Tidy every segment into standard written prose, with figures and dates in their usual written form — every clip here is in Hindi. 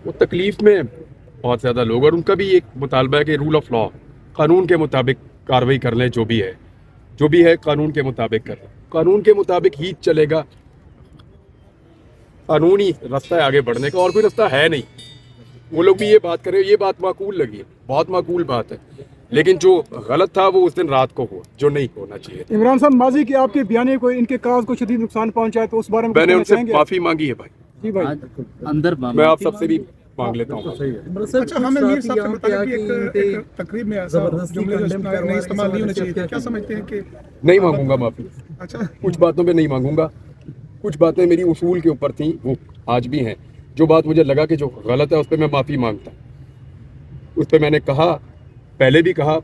वो तकलीफ में बहुत ज़्यादा लोग, और उनका भी एक मुतालबा है कि रूल ऑफ लॉ, कानून के मुताबिक कार्रवाई कर लें, जो भी है कानून के मुताबिक कर लें, कानून के मुताबिक ही चलेगा। कानून ही रास्ता है आगे बढ़ने का, और कोई रास्ता है नहीं। वो लोग भी ये बात कर रहे हो, ये बात माकूल लगी, बहुत माकूल बात है, लेकिन जो गलत था वो उस दिन रात को हुआ, जो नहीं होना चाहिए। इमरान साहब, माजी के आपके बयाने को इनके काज को शदीद नुकसान पहुंचाए, तो उस बारे में मैंने उनसे माफी मांगी है भाई। जी भाई, अंदर मैं आप सबसे भी मांग लेता हूँ। अच्छा, हमें मीर साहब से बताया कि एक तकरीब में ऐसा जुमले जो नहीं इस्तेमाल नहीं होने चाहिए, क्या समझते हैं कि नहीं मांगूंगा माफी। अच्छा, कुछ बातों पे नहीं मांगूंगा, कुछ बातें मेरी उसूल के ऊपर थी, वो आज भी हैं। जो बात मुझे लगा कि जो गलत है उस पर मैं माफ़ी मांगता, उस पर मैंने कहा, पहले भी कहा,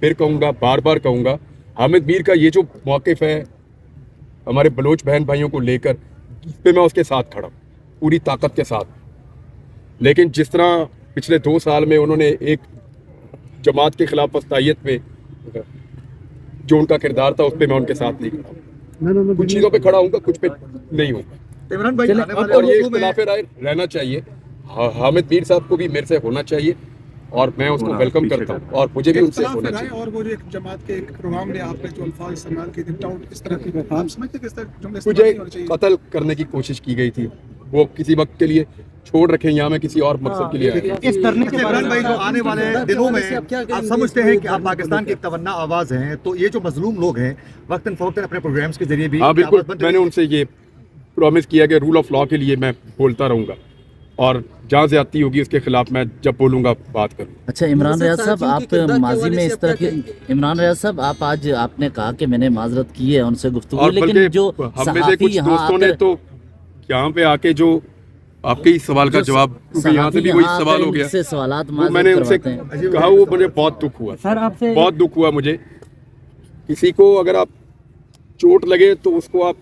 फिर कहूँगा, बार बार कहूँगा। हामिद मीर का ये जो मौक़िफ़ है हमारे बलोच बहन भाइयों को लेकर, इस पर मैं उसके साथ खड़ा हूँ पूरी ताकत के साथ। लेकिन जिस तरह पिछले 2 साल में उन्होंने एक जमात के खिलाफ वस्तायत में जो उनका किरदार था, उस पर मैं उनके साथ नहीं खड़ा हूँ। कुछ चीज़ों पे खड़ा हूँगा, कुछ पे नहीं हूँगा। इमरान भाई, और ये इख्तिलाफ़ राय रहना चाहिए, हामिद मीर साहब को भी मेरे से होना चाहिए, और मैं उसको वेलकम करता हूँ, और मुझे भी उनसे होना चाहिए। और वो जो एक जमात के एक प्रोग्राम में आपने जो अल्फाज इस्तेमाल किए थे, टाउट इस तरह की, आप समझते हैं कि इस तरह जुमले इस्तेमाल मुझे नहीं होने चाहिए? कत्ल करने की कोशिश की गई थी, वो किसी वक्त के लिए छोड़ रखे, यहाँ मैं किसी और मकसद के लिए आया। इस तरह के इमरान भाई, जो आने वाले दिनों में आप समझते हैं कि आप पाकिस्तान की एक तमन्ना आवाज हैं, तो ये जो मजलूम लोग हैं वक्तन फवक्तन अपने प्रोग्राम्स के जरिए भी हाँ बिल्कुल, मैंने उनसे ये प्रॉमिस किया कि रूल ऑफ लॉ के लिए मैं बोलता रहूँगा, और जहाँ ज्यादती होगी उसके खिलाफ मैं जब बोलूँगा बात करूँगा। अच्छा, इमरान रियाज साहब, आप माजी में इस तरह के, इमरान रियाज साहब, आप आज आपने कहा कि मैंने माजरत की है उनसे गुफ्तगू, और लेकिन जो हम में से कुछ दोस्तों ने तो यहाँ पे आके जो आपके ही सवाल का जवाब, क्योंकि यहाँ से भी वही सवाल हो गया, सवालात वो मैंने उनसे कहा, वो मुझे बहुत दुख हुआ सर आपसे, बहुत दुख हुआ मुझे। किसी को अगर आप चोट लगे तो उसको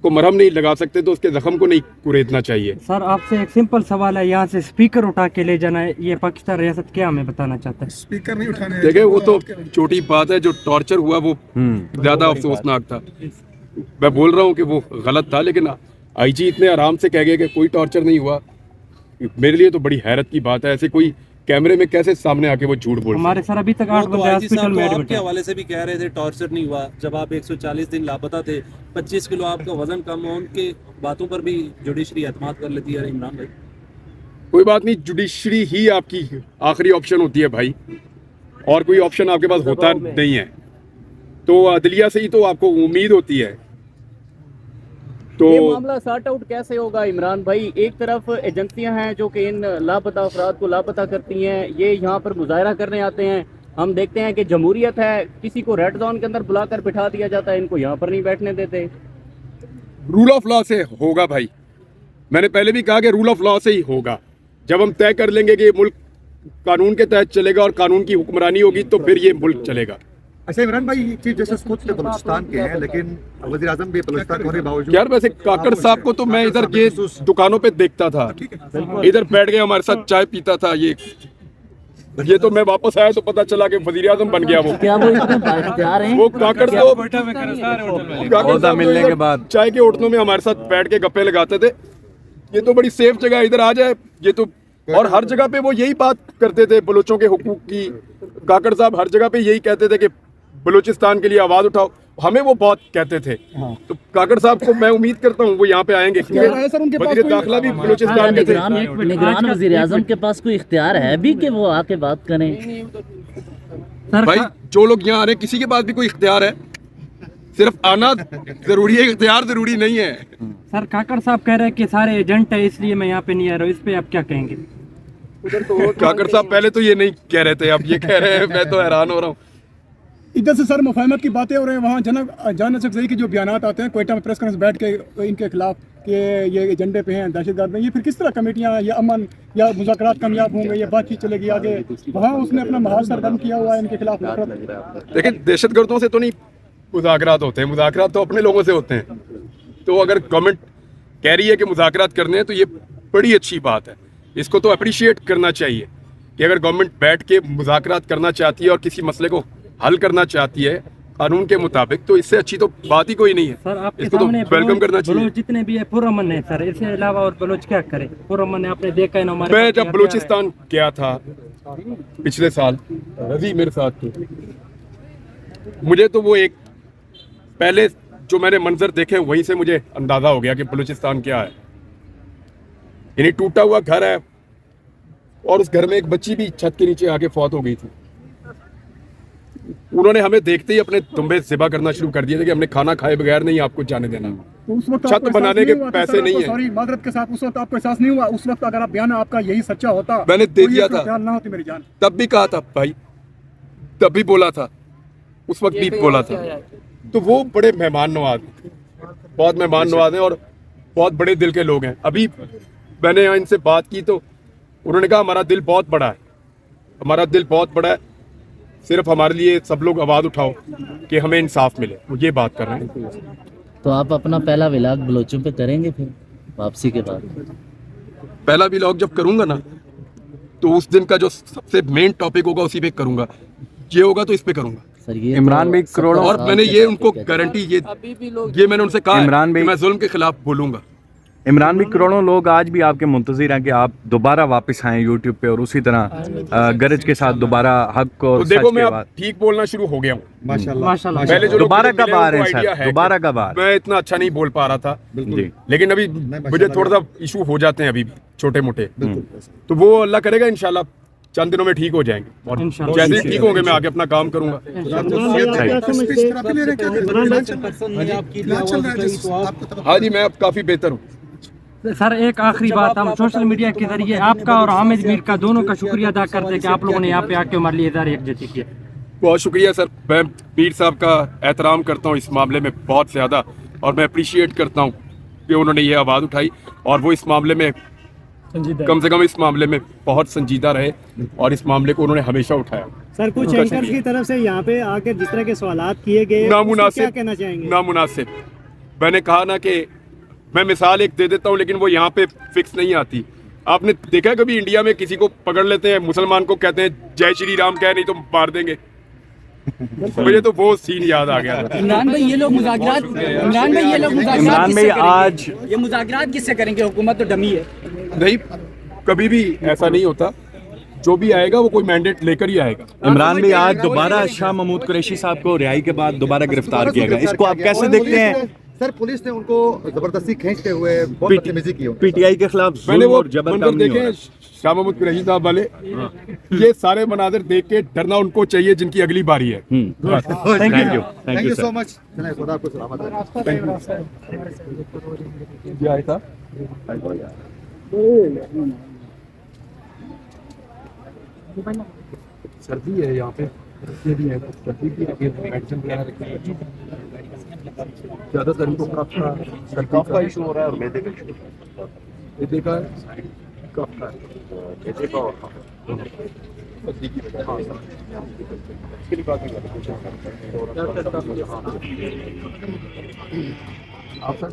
मरहम नहीं लगा सकते, तो उसके जख्म को नहीं कुरेदना चाहिए। सर आपसे एक सिंपल सवाल है, यहाँ से स्पीकर उठा के ले जाना है, ये पाकिस्तान रियासत क्या हमें बताना चाहता है? स्पीकर नहीं उठाने, देखिए वो तो छोटी बात है, जो टॉर्चर हुआ वो ज्यादा अफसोसनाक था। मैं बोल रहा हूँ कि वो गलत था, लेकिन आईजी इतने आराम से कह गए कि कोई टॉर्चर नहीं हुआ, मेरे लिए तो बड़ी हैरत की बात है। ऐसे कोई कैमरे में कैसे सामने आके वो झूठ बोल? हमारे सर अभी तक 8 बंदे हॉस्पिटल में एडमिट आपके हवाले से भी कह रहे थे टॉर्चर नहीं हुआ, जब आप 140 दिन लापता थे, 25 किलो आपका वजन कम हो, उनके बातों पर भी जुडिशरी एतमाद कर लेती है। इमरान भाई, कोई बात नहीं, जुडिशरी ही आपकी आखिरी ऑप्शन होती है भाई, और कोई ऑप्शन आपके पास होता नहीं है। तो अदलिया से ही तो आपको उम्मीद होती है। तो ये मामला सॉर्ट आउट कैसे होगा इमरान भाई? एक तरफ एजेंसियां हैं जो कि इन लापता अफराद को लापता करती हैं, ये यहाँ पर मुजाहरा करने आते हैं, हम देखते हैं कि जमहूरियत है, किसी को रेड जोन के अंदर बुलाकर बिठा दिया जाता है, इनको यहाँ पर नहीं बैठने देते। रूल ऑफ लॉ से होगा भाई, मैंने पहले भी कहा कि रूल ऑफ लॉ से ही होगा। जब हम तय कर लेंगे कि ये मुल्क कानून के तहत चलेगा और कानून की हुक्मरानी होगी, तो फिर ये मुल्क चलेगा। अच्छा इमरान भाई, चीफ जस्टिस खुद से बलूचिस्तान के हैं, लेकिन वज़ीर आज़म भी बलूचिस्तान होने के बावजूद, यार वैसे काकड़ साहब को तो मैं इधर ये दुकानों पे देखता था, इधर बैठ गए हमारे साथ चाय पीता था। ये तो मैं वापस आया तो पता चला कि वज़ीर आज़म बन गया। वो क्या वो इतने बाइख्तियार हैं? वो काकड़ तो मिलने के बाद चाय के होटलों में हमारे साथ बैठ के गप्पे लगाते थे। ये तो बड़ी सेफ जगह, इधर आ जाए ये तो। और हर जगह पे वो यही बात करते थे बलोचों के हुकूक की। काकड़ साहब हर जगह पे यही कहते थे कि बलूचिस्तान के लिए आवाज उठाओ, हमें वो बहुत कहते थे। तो काकड़ साहब को मैं उम्मीद करता हूँ वो यहाँ पे आएंगे, वज़ीर दाखिला भी बलूचिस्तान के थे। निगरान वज़ीर आज़म के पास कोई इख्तियार है भी कि वो आके बात करें? भाई जो लोग यहाँ आ रहे हैं किसी के पास भी कोई इख्तियार है, सिर्फ आना जरूरी है, इख्तियार जरूरी नहीं है। सर काकड़ साहब कह रहे हैं कि सारे एजेंट है इसलिए मैं यहाँ पे नहीं आ रहा हूँ, इस पे आप क्या कहेंगे? काकड़ साहब पहले तो ये नहीं कह रहे थे, अब ये कह रहे हैं, मैं तो हैरान हो रहा हूँ। इधर से सर मुफाहमत की बातें हो रही हैं, वहाँ जान सकते के जो बयान आते हैं क्वेटा में प्रेस कॉन्फ्रेंस बैठ के इनके खिलाफ कि ये एजेंडे पे हैं, दहशतगर्द हैं, ये फिर किस तरह कमेटियाँ या अमन या मुज़ाकरात कामयाब होंगे या बातचीत चलेगी आगे? वहाँ उसने अपना महाज सरगर्म किया हुआ है इनके खिलाफ। लेकिन दहशतगर्दों से तो नहीं मुज़ाकरात होते हैं, मुज़ाकरात तो अपने लोगों से होते हैं। तो अगर गवर्नमेंट कह रही है कि मुज़ाकरात करने हैं तो ये बड़ी अच्छी बात है, इसको तो अप्रिशिएट करना चाहिए कि अगर गवर्नमेंट बैठ के मुज़ाकरात करना चाहती है और किसी मसले को हल करना चाहती है, कानून के मुताबिक, तो इससे अच्छी तो बात ही कोई नहीं है। सर आपके इसको तो सामने वेलकम करना चाहिए। बलोच जितने भी है पुरअमन है सर, इसके अलावा और बलोच क्या करे? पुरअमन है, आपने देखा है ना हमारे मैं साथ जब क्या बलूचिस्तान गया था पिछले साल, रवि मेरे साथ थे, मुझे तो वो एक पहले जो मैंने मंजर देखे वहीं से मुझे अंदाजा हो गया कि बलूचिस्तान क्या है। यानी टूटा हुआ घर है और उस घर में एक बच्ची भी छत के नीचे आके फौत हो गई थी। उन्होंने हमें देखते ही अपने दुम्बे ज़िबा करना शुरू कर दिए थे कि हमने खाना खाए बगैर नहीं आपको जाने देना। तो उस वक्त छत आपको एहसास बनाने के नहीं हुआ? पैसे सर, नहीं आपको है। सॉरी, माजरत के साथ उस वक्त आपको एहसास नहीं हुआ? उस वक्त अगर आप बयान आपका यही सच्चा होता, मैंने दे तो ये दिया था। ख्याल ना होती मेरी जान। तब भी कहा था भाई, तब भी बोला था, उस वक्त भी बोला था। तो वो बड़े मेहमान नवाज हैं, बहुत मेहमान नवाज हैं और बहुत बड़े दिल के लोग हैं। अभी मैंने यहाँ इनसे बात की तो उन्होंने कहा हमारा दिल बहुत बड़ा है, हमारा दिल बहुत बड़ा है, सिर्फ हमारे लिए सब लोग आवाज़ उठाओ कि हमें इंसाफ मिले, वो ये बात कर रहे हैं। तो आप अपना पहला विलाग बलोचों पे करेंगे फिर वापसी के बाद? पहला व्लॉग जब करूंगा ना, तो उस दिन का जो सबसे मेन टॉपिक होगा उसी पे करूंगा। ये होगा तो इस पे करूंगा। सर ये इमरान भाई करोड़ों- और मैंने ये उनको गारंटी ये मैंने उनसे कहा इमरान है भाई- कि मैं जुल्म के खिलाफ बोलूंगा। इमरान भी करोड़ों लोग आज भी आपके मुंतज़िर हैं कि आप दोबारा वापस आएं यूट्यूब पे और उसी तरह गरज के साथ दोबारा हक और तो सच देखो के मैं अब बाद ठीक बोलना शुरू हो गया हूँ। माशाल्लाह। पहले जो लोग दोबारा मुझे कब मिले आ रहे हैं उनको सर? idea है दोबारा कि कब आ रहे मैं इतना अच्छा नहीं बोल पा रहा था, जी लेकिन अभी मुझे थोड़ा सा इशू हो जाते हैं अभी भी छोटे मोटे, तो वो अल्लाह करेगा इंशाल्लाह चंद दिनों में ठीक हो जाएंगे। और इंशाल्लाह। जैसे ही ठीक होंगे मैं आगे अपना काम करूंगा। हाँ जी, मैं अब काफी बेहतर हूँ। सर एक आखिरी बात, हम सोशल मीडिया के जरिए आपका और हामिद मीर का दोनों का शुक्रिया अदा करते हैं कि आप लोगों ने यहाँ पे आके हमारे लिए इज़हार यकजहती किया। बहुत शुक्रिया सर, मैं पीर साहब का एहतराम करता हूँ इस मामले में बहुत ज़्यादा, और मैं अप्रिशिएट करता हूँ कि उन्होंने ये आवाज़ उठाई और वो इस मामले में कम से कम इस मामले में बहुत संजीदा रहे और इस मामले को उन्होंने हमेशा उठाया। सर कुछ एंकर्स की तरफ से यहाँ पे आकर जिस तरह के सवालात किए गए, क्या नामुनासिब, कहना चाहेंगे? नामुनासिब। मैंने कहा ना कि मैं मिसाल एक दे देता हूँ लेकिन वो यहाँ पे फिक्स नहीं आती। आपने देखा है कभी इंडिया में किसी को पकड़ लेते हैं, मुसलमान को कहते हैं जय श्री राम कह, नहीं तो मार देंगे। मुझे तो वो सीन याद आ गया था। इमरान भाई ये लोग मुज़ाकरात इमरान भाई आज ये मुज़ाकरात किससे करेंगे? हुकूमत तो डमी है। नहीं, कभी भी ऐसा नहीं होता, जो भी आएगा वो कोई मैंडेट लेकर ही आएगा। इमरान भाई आज दोबारा शाह महमूद कुरैशी साहब को रिहाई के बाद दोबारा गिरफ्तार किया गया, इसको आप कैसे देखते हैं? सर पुलिस ने उनको जबरदस्ती खींचते हुए बहुत बदतमीजी की। पीटीआई के खिलाफ मैंने जुल्म वो और जबर मंजर कम नहीं हो देखे शाह महमूद कुरैशी साहब वाले, ये सारे मनाजिर देख के डरना उनको चाहिए जिनकी अगली बारी है। रहा। Thank you so much. खुदा आपको सलामत रखे। ये आया था सर्दी है यहाँ पे, ये भी है सर्दी की, मेडिसिन वगैरह रखी है। ज़्यादातर इनको कफ का इशू हो रहा है और मैदे का इशू। मैदे का कफ का मैदे का और सर्दी की वजह इसके लिए बात आप सर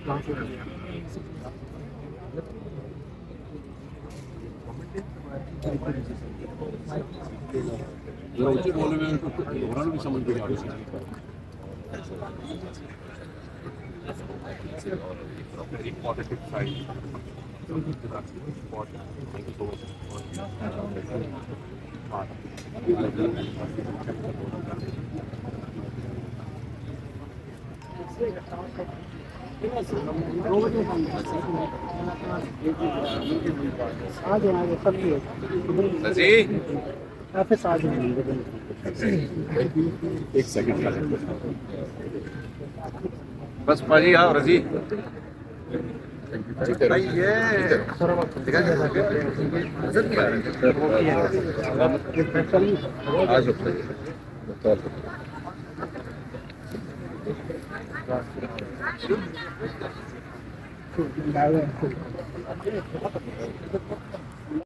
कहाँ से ऊँचे बोलने में उनको दोहराना भी समझ में आ रही एक सेकंड का बस पाजी आओ रजी आज